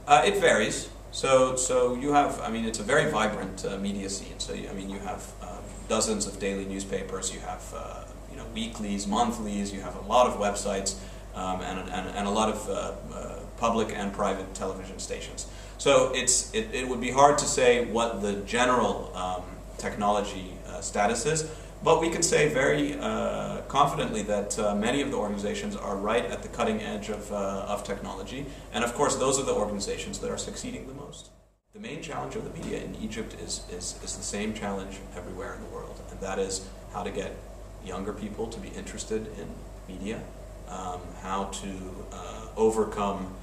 It varies. So you have, I mean, it's a very vibrant media scene. So I mean, you have dozens of daily newspapers. You have weeklies, monthlies. You have a lot of websites and a lot of public and private television stations. So it would be hard to say what the general technology status is. But we can say very confidently that many of the organizations are right at the cutting edge of technology. And of course, those are the organizations that are succeeding the most. The main challenge of the media in Egypt is the same challenge everywhere in the world. And that is how to get younger people to be interested in media, how to overcome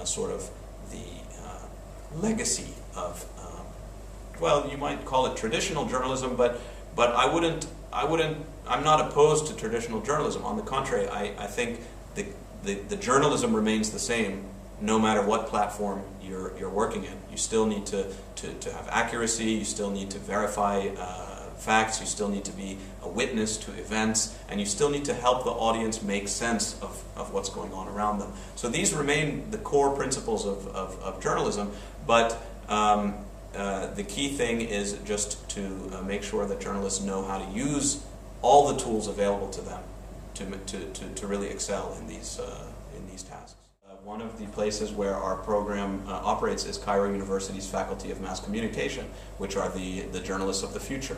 sort of the legacy of, well, you might call it traditional journalism, but I'm not opposed to traditional journalism. On the contrary, I think the journalism remains the same no matter what platform you're working in. You still need to have accuracy, you still need to verify facts, you still need to be a witness to events, and you still need to help the audience make sense of what's going on around them. So these remain the core principles of journalism, but the key thing is just to make sure that journalists know how to use all the tools available to them to really excel in these tasks. One of the places where our program operates is Cairo University's Faculty of Mass Communication, which are the journalists of the future.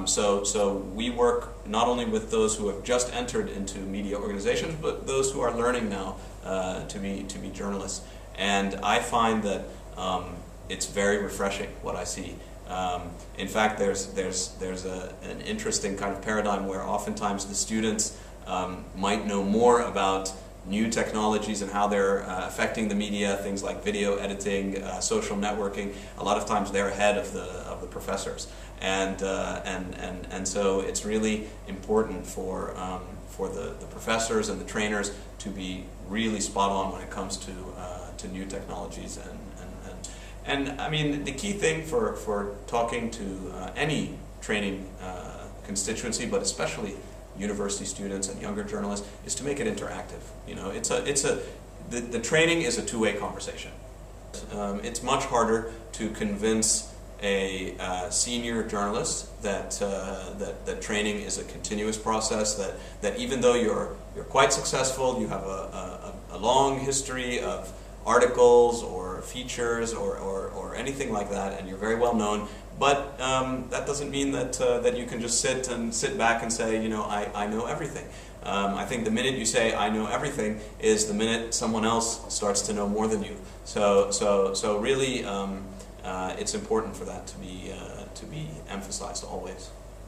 So we work not only with those who have just entered into media organizations, but those who are learning now to be journalists. And I find that it's very refreshing what I see. In fact, there's an interesting kind of paradigm where oftentimes the students might know more about new technologies and how they're affecting the media, things like video editing, social networking. A lot of times they're ahead of the professors, and so it's really important for the professors and the trainers to be really spot on when it comes to new technologies and I mean, the key thing for talking to any training constituency, but especially university students and younger journalists, is to make it interactive. You know, the training is a two-way conversation. It's much harder to convince a senior journalist that training is a continuous process. That even though you're quite successful, you have a long history of articles or features or anything like that, and you're very well known, but that doesn't mean that you can just sit back and say, you know, I know everything. I think the minute you say I know everything is the minute someone else starts to know more than you. So really, it's important for that to be emphasized always.